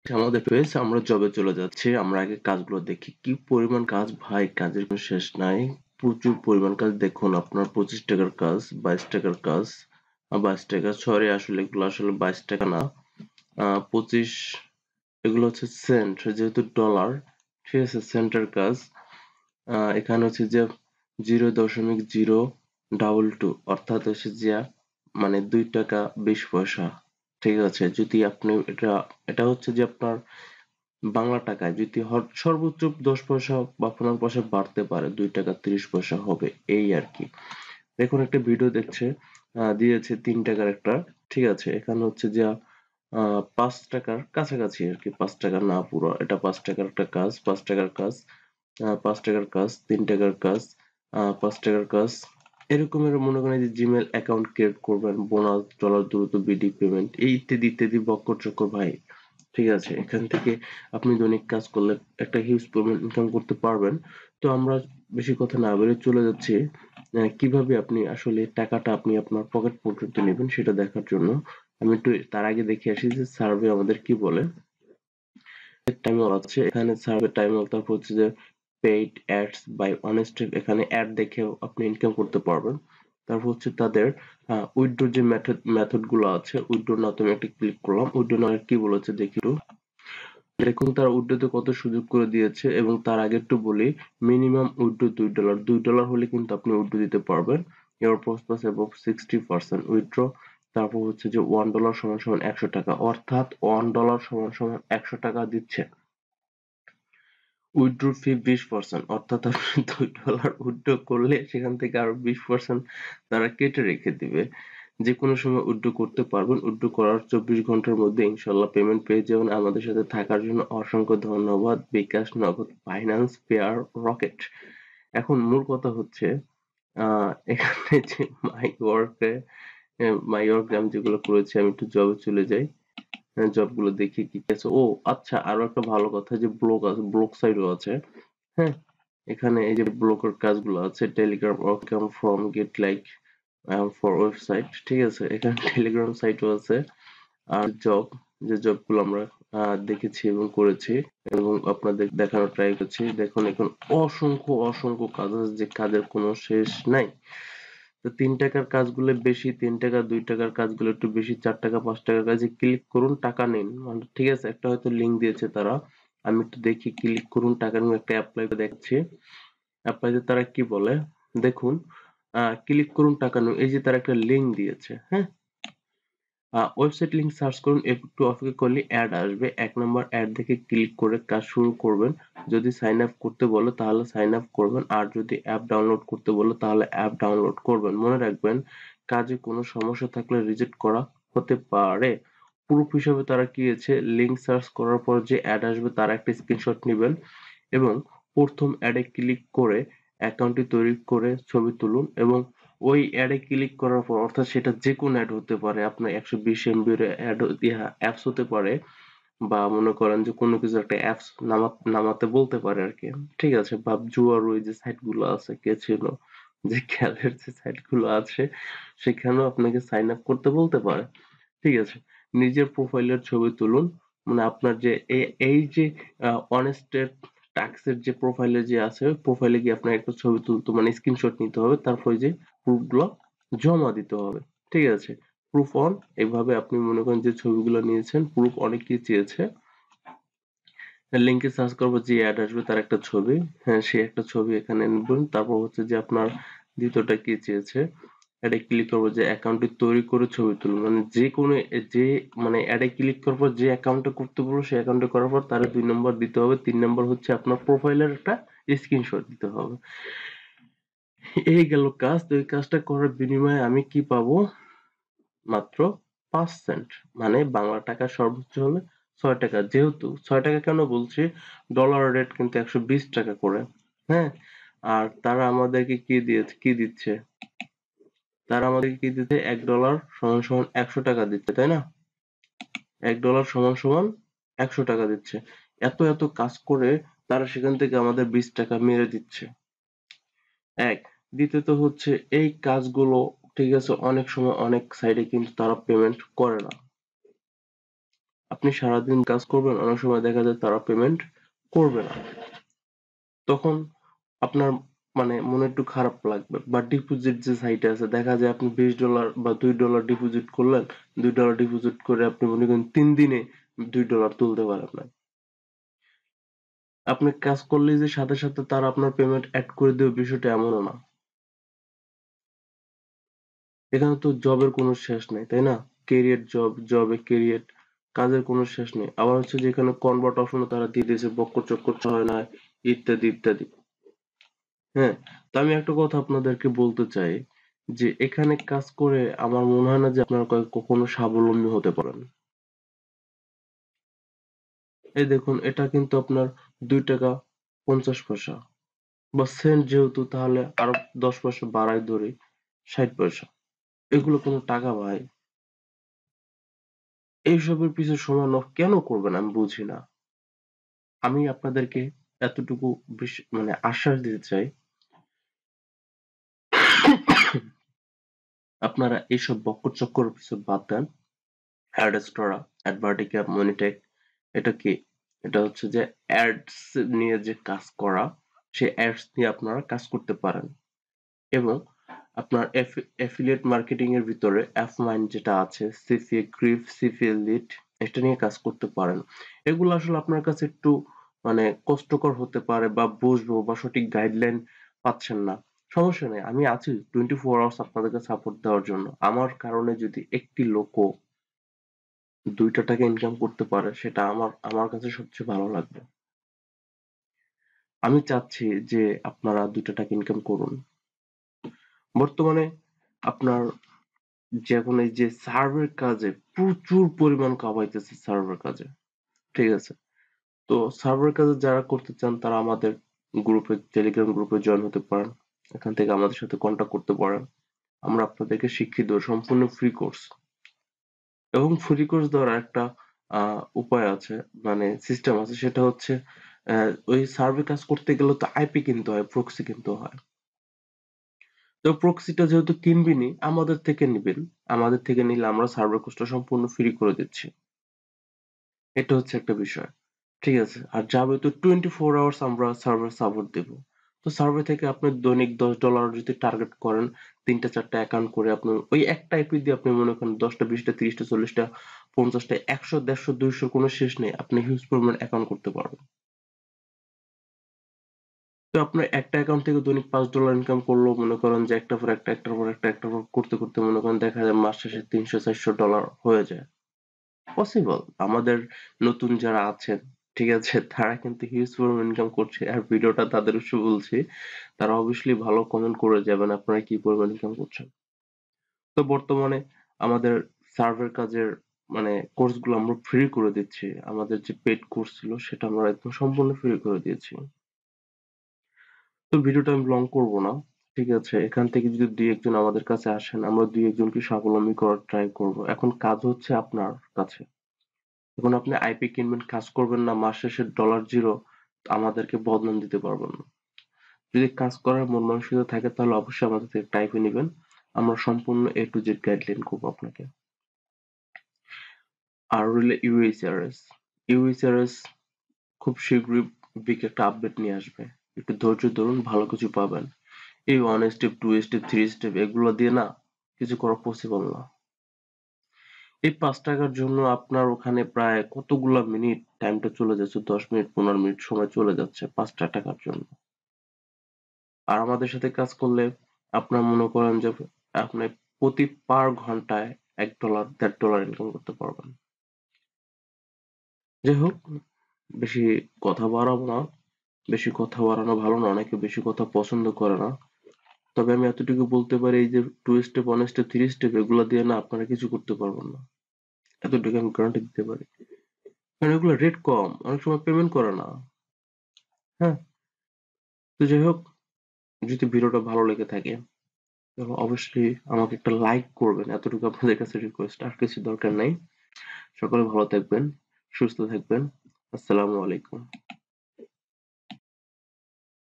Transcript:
আমাদের পেজ আমরা জবে চলে যাচ্ছি। আমরা আগে কাজগুলো দেখি। কি পরিমাণ কাজ ভাই, কাজের কোনো শেষ নাই। প্রচুর পরিমাণ কাজ। দেখুন আপনার 25 টাকার কাজ, 22 টাকার কাজ, 22 টাকা, সরি আসলে এগুলো আসলে 22 টাকা না, 25, এগুলো হচ্ছে সেন্ট, যেহেতু ডলার, ঠিক আছে, সেন্টের কাজ। এখানে হচ্ছে যে 0.022 অর্থাৎ হচ্ছে যে মানে 2 টাকা 20 পয়সা, ঠিক আছে। যদি আপনি এটা হচ্ছে যে আপনার বাংলা টাকায় যদি সর্বোচ্চ 10 পয়সা বা 15 পয়সা বাড়তে পারে, 2 টাকা 30 পয়সা হবে, এই আর কি। দেখুন একটা ভিডিও দেখছে, দিয়েছে 3 টাকার একটা, ঠিক আছে। এখানে হচ্ছে যে 5 টাকার কাছাকাছি আর কি, 5 টাকা না পুরো, এটা 5 টাকার একটা কাজ, 5 টাকার কাজ, 5 টাকার কাজ, 3 টাকার কাজ, 5 টাকার কাজ। এরকমের মনে করেন যে জিমেল অ্যাকাউন্ট ক্রিয়েট করবেন, বোনাস, ডলার দ্রুত বিডি পেমেন্ট, এই ইত্যাদি ইত্যাদি বক্কর চক্কর ভাই, ঠিক আছে। এখান থেকে আপনি দৈনিক কাজ করলে একটা হিউজ পরিমাণ ইনকাম করতে পারবেন। তো আমরা বেশি কথা না বলে চলে যাচ্ছি কিভাবে আপনি আসলে টাকাটা আপনি আপনার পকেট পর্যন্ত নেবেন সেটা দেখার জন্য। আমি একটু তার আগে দেখে আসি যে সার্ভে আমাদের কি বলে। টাইমর আছে এখানে, সার্ভে টাইমর, তারপর হচ্ছে যে পেইড অ্যাডস বাই অনেস্ট, এখানে অ্যাড দেখেও আপনি ইনকাম করতে পারবেন। তারপর হচ্ছে তাদের উইথড্র যে মেথড গুলো আছে, উইথড্র নাও তুমি একটা ক্লিক করলাম, উইথড্র নাও কি বলেছে দেখি একটু। দেখুন তারা উইথড্রোতে কত সুযোগ করে দিয়েছে, এবং তার আগে একটু বলি, মিনিমাম উইথড্রো $2, $2 হলে কিন্তু আপনি উইথড্রো দিতে পারবেন। এর প্রসেস এবং 60% উইথড্রো। তারপর হচ্ছে যে $1 সমান সমান 100 টাকা, অর্থাৎ $1 সমান সমান 100 টাকা দিচ্ছে। উইথড্র ফি 20%, অর্থাৎ আপনি $2 উইথড্র করলে সেখান থেকে আরো 20% তারা কেটে রেখে দিবে। যে কোনো সময় উইথড্র করতে পারবেন। উইথড্র করার 24 ঘন্টার মধ্যে ইনশাল্লাহ পেমেন্ট পেয়ে যাবেন। আমাদের সাথে থাকার জন্য অসংখ্য ধন্যবাদ। বিকাশ, নগদ, ফাইন্যান্স, পেয়ার, রকেট। এখন মূল কথা হচ্ছে এখানে যে মাই ওয়ার্কে আমি যেগুলো করেছি, আমি একটু জবে চলে যাই। জব গুলো দেখি কি কি আছে। ও আচ্ছা, আরো একটা ভালো কথা যে ব্লগ আছে, ব্লগ সাইটও আছে। হ্যাঁ, এখানে এই যে ব্লকের কাজগুলো আছে, Telegram, workout from gate like for website, ঠিক আছে। এখানে টেলিগ্রাম সাইটও আছে। আর জব, যে জবগুলো আমরা দেখেছি এবং করেছি এবং আপনাদের দেখানোর ট্রাই করছি। দেখুন এখন অসংখ্য অসংখ্য কাজ আছে, যে কাজের কোনো শেষ নাই। তো 3 টাকার কাজগুলো বেশি, 3 টাকা 2 টাকার কাজগুলো একটু বেশি, 4 টাকা 5 টাকার কাজে ক্লিক করুন, টাকা নিন, মানে ঠিক আছে। একটা হয়তো লিঙ্ক দিয়েছে তারা, আমি একটু দেখি, ক্লিক করুন, টাকা নিয়ে একটা অ্যাপ্লাই করে দেখছি। অ্যাপ্লাইতে তারা কি বলে দেখুন, ক্লিক করুন, টাকা নিন, এই যে তারা একটা লিঙ্ক দিয়েছে, হ্যাঁ। ওয়েবসাইট লিংক সার্চ করুন, একটু অপেক্ষা করলে অ্যাড আসবে। 1 নম্বর অ্যাড দেখে ক্লিক করে কাজ শুরু করবেন। যদি সাইন আপ করতে বলে তাহলে সাইন আপ করবেন, আর যদি অ্যাপ ডাউনলোড করতে বলে তাহলে অ্যাপ ডাউনলোড করবেন। মনে রাখবেন, কাজে কোনো সমস্যা থাকলে রিজেক্ট করা হতে পারে। প্রুফ হিসেবে তারা কি দিয়েছে, লিংক সার্চ করার পর যে অ্যাড আসবে তার একটা স্ক্রিনশট নেবেন এবং প্রথম অ্যাডে ক্লিক করে অ্যাকাউন্টটি তৈরি করে ছবি তুলুন, এবং ওই অ্যাডে ক্লিক করার পর, অর্থাৎ সেটা যে কোনো অ্যাড হতে পারে, আপনার 120 এমবির অ্যাড, অ্যাপস হতে পারে, বা মনে করেন যে কোনো কিছু একটা অ্যাপস নামাতে বলতে পারে আর কি, ঠিক আছে। বা জুয়ার ওই যে সাইট গুলো আছে, কে ছিল যে খেলের যে সাইট গুলো আছে, সেখানেও আপনাকে সাইন আপ করতে বলতে পারে, ঠিক আছে। নিজের প্রোফাইলের ছবি তুলুন, মানে আপনার যে এই যে অনেস্টের টাক্সের যে প্রোফাইলে যে আছে, প্রোফাইলে গিয়ে আপনার একটা ছবি তুলতে, মানে স্ক্রিনশট নিতে হবে, তারপরে যে প্রুফ গুলো জমা দিতে হবে, ঠিক আছে। প্রুফ অন, এভাবে আপনি মনে করেন যে ছবিগুলো নিয়েছেন, প্রুফ অনেকেই চেয়েছে। লিঙ্কে সার্চ করবো, যে অ্যাড আসবে তার একটা ছবি, হ্যাঁ সে একটা ছবি এখানে নেবেন। তারপর হচ্ছে যে আপনার দ্বিতীয়টা কি চেয়েছে, অ্যাডে ক্লিক করবো, যে অ্যাকাউন্টটি তৈরি করে ছবি তুলুন, মানে যে কোনো যে মানে অ্যাডে ক্লিক করার পর যে অ্যাকাউন্টে করতে বলবো সেই অ্যাকাউন্টে করার পর তার 2 নম্বর দিতে হবে, 3 নম্বর হচ্ছে আপনার প্রোফাইলের একটা স্ক্রিনশট দিতে হবে। এই গেল কাজ। তো এই কাজটা করার বিনিময়ে আমি কি পাবো, মাত্র 5 সেন্ট, মানে বাংলা টাকা সর্বোচ্চ হলে 6 টাকা। যেহেতু 6 টাকা কেন বলছি, ডলারের রেট কিন্তু 120 টাকা করে, হ্যাঁ। আর তারা আমাদেরকে কি দিচ্ছে, তারা আমাদেরকে কি দিচ্ছে, $1 সমান সমান 100 টাকা দিচ্ছে, তাই না। $1 সমান সমান 100 টাকা দিচ্ছে। এত এত কাজ করে তারা সেখান থেকে আমাদের 20 টাকা মেরে দিচ্ছে, এক। দ্বিতীয়ত হচ্ছে এই কাজগুলো, ঠিক আছে, অনেক সময় অনেক সাইডে কিন্তু তারা পেমেন্ট করে না। আপনি সারাদিন কাজ করবেন, অনেক সময় দেখা যায় তারা পেমেন্ট করবে না। তখন আপনার মানে মনে একটু খারাপ লাগবে। বা ডিপোজিট যে সাইটে আছে, দেখা যায় আপনি $20 বা $2 ডিপোজিট করলেন, $2 ডিপোজিট করে আপনি মনে করেন 3 দিনে $2 তুলতে পারেন না। আপনি কাজ করলেই যে সাথে সাথে তারা আপনার পেমেন্ট অ্যাড করে দেবে, বিষয়টা এমনও না। এখানে তো জবের কোনো শেষ নেই, তাই না? ক্যারিয়ার জব, জবে ক্যারিয়ার, কাজের কোনো শেষ নেই। আবার হচ্ছে যে এখানে কনভার্ট অপশনও তারা দিয়ে দিয়েছে, বক্কর-চক্কর হয় না, ইত্যাদি ইত্যাদি। হ্যাঁ, তো আমি একটা কথা আপনাদেরকে বলতে চাই যে এখানে কাজ করে আমার মনে হয় না যে আপনারা কখনো স্বাবলম্বী হতে পারেন। এই দেখুন, এটা কিন্তু আপনার ৳2.50 বা সেন্ট, যেহেতু তাহলে আরো 10 পয়সা বাড়ায় ধরি, 60 পয়সা। এগুলো কোনো টাকা ভাই? এইসবের পিছে সময় কেন করবেন আমি বুঝি না। আমি আপনাদেরকে এতটুকু মানে আশ্বাস দিতে চাই, আপনারা এইসব বক্কর-চক্করের পিছে বাদ দেন। অ্যাডস্টোরা, অ্যাডভার্টিকা, মনিটেক, এটা কি? এটা হচ্ছে যে অ্যাডস নিয়ে যে কাজ করা, সেই অ্যাডস নিয়ে আপনারা কাজ করতে পারেন। এবং আপনার অ্যাফিলিয়েট মার্কেটিং এর ভিতরে অ্যাফমাইন্ড যেটা আছে, সিপিএ গ্রিপ, সিপিএ লিড, এটা নিয়ে কাজ করতে পারেন। এগুলো আসলে আপনার কাছে একটু মানে কষ্টকর হতে পারে, বা বুঝবো বা সঠিক গাইডলাইন পাচ্ছেন না। সমস্যা নেই, আমি আছি 24 আওয়ার্স আপনাদেরকে সাপোর্ট দেওয়ার জন্য। আমার কারণে যদি একটি লোকও $2 ইনকাম করতে পারে, সেটা আমার আমার কাছে সবচেয়ে ভালো লাগবে। আমি চাচ্ছি যে আপনারা $2 ইনকাম করুন। বর্তমানে আপনার যে এখন এই যে সার্ভের কাজে প্রচুর পরিমাণ কামাইতেছে সার্ভের কাজে, ঠিক আছে? তো সার্ভার কাজে যারা করতে চান তারা আমাদের গ্রুপে, টেলিগ্রাম গ্রুপে জয়েন হতে পারেন। এখান থেকে আমাদের সাথে কন্টাক্ট করতে পারেন। আমরা আপনাদেরকে শিখিয়ে দেবো, সম্পূর্ণ ফ্রি কোর্স। এবং ফ্রি কোর্স দেওয়ার একটা উপায় আছে, মানে সিস্টেম আছে, সেটা হচ্ছে ওই সার্ভে কাজ করতে গেলে তো আইপি কিনতে হয়, প্রক্সি কিনতে হয়। তো প্রক্সিটা যেহেতু কিনবেনই, আমাদের থেকে নিবেন। আমাদের থেকে নিলে আমরা সার্ভার কোর্সটা সম্পূর্ণ ফ্রি করে দিচ্ছি। এটা হচ্ছে একটা বিষয়। ঠিক আছে? আর যাবে তো 24 আওয়ার্স আমরা সার্ভার সাপোর্ট দেব। তো সার্ভে থেকে আপনি দৈনিক $10 যদি টার্গেট করেন, ৩টা ৪টা অ্যাকাউন্ট করে আপনি ওই একটা আইপি দিয়ে আপনি মনে করেন ১০টা ২০টা ৩০টা ৪০টা ৫০টা ১০০ ১৫০ ২০০ কোনো শেষ নেই। আপনি হিউজ পরিমাণ অ্যাকাউন্ট করতে পারবেন। তো আপনার একটা অ্যাকাউন্ট থেকে দৈনিক $5 ইনকাম করলেও মনে করেন যে একটার পর একটা, একটার পর একটা, একটার পর করতে করতে মনে করেন দেখা যায় মাস শেষে $৩০০ ৪০০ হয়ে যায়। পসিবল। আমাদের নতুন যারা আছেন, ঠিক আছে? তারা কিন্তু হিউজ পরিমাণ ইনকাম করছে। আর ভিডিওটা তাদের উৎস বলছি। তারা অবভিয়াসলি ভালো কমেন্ট করে যাবেন আপনারা কি পরিমাণ ইনকাম করছেন। তো বর্তমানে আমাদের সার্ভের কাজের মানে কোর্স গুলো আমরা ফ্রি করে দিচ্ছি। আমাদের যে পেইড কোর্স ছিল সেটা আমরা একদম সম্পূর্ণ ফ্রি করে দিয়েছি। তো ভিডিওটা আমি লং করব না। ঠিক আছে? এখান থেকে যদি ২-১ জন আমাদের কাছে আসেন, আমরা ২-১ জনকে স্বাবলম্বী করার ট্রাই করব। এখন কাজ হচ্ছে আপনার কাছে। এখন আপনি আইপি কিনবেন, কাজ করবেন না, মাস শেষে ডলার জিরো, আমাদেরকে বদনাম দিতে পারবেন না। যদি কাজ করার মন মানসিকতা থাকে তাহলে অবশ্যই আমাদের থেকে টাইপে নিবেন। আমরা সম্পূর্ণ A to Z গাইডলাইন করবো আপনাকে। আর রইল ইউএসআরএস। ইউএসআরএস খুব শীঘ্রই বিগ একটা আপডেট নিয়ে আসবে। একটু ধৈর্য ধরুন, ভালো কিছু পাবেন। এই 1 স্টেপ, 2 স্টেপ, 3 স্টেপ এগুলো দিয়ে না কিছু করা পসিবল না। এই ৳৫ জন্য আপনার ওখানে প্রায় কতগুলা মিনিট টাইমটা চলে যাচ্ছে, ১০ মিনিট ১৫ মিনিট সময় চলে যাচ্ছে ৳৫ জন্য। আর আমাদের সাথে কাজ করলে আপনার মনে করেন যে আপনি প্রতি পার ঘন্টায় $১ $১.৫ ইনকাম করতে পারবেন। যাই হোক, বেশি কথা বাড়াবো না। বেশি কথা বাড়ানো ভালো না। অনেকে বেশি কথা পছন্দ করে না। তবে আমি এতটুকু বলতে পারি, এই যে 2 স্টেপ, 1 স্টেপ, 3 স্টেপ এগুলা দিয়ে না আপনারা কিছু করতে পারবেন না। এতটুকু আমি গ্যারান্টি দিতে পারি। কারণ এগুলো রেট কম, অনেক সময় পেমেন্ট করে না। হ্যাঁ? তো যাই হোক, যদি ভিডিওটা ভালো লেগে থাকে তাহলে অবশ্যই আমাকে একটা লাইক করবেন। এতটুকু আপনাদের কাছে রিকোয়েস্ট। আর কিছু দরকার নাই। সকলে ভালো থাকবেন, সুস্থ থাকবেন। আসসালামু আলাইকুম।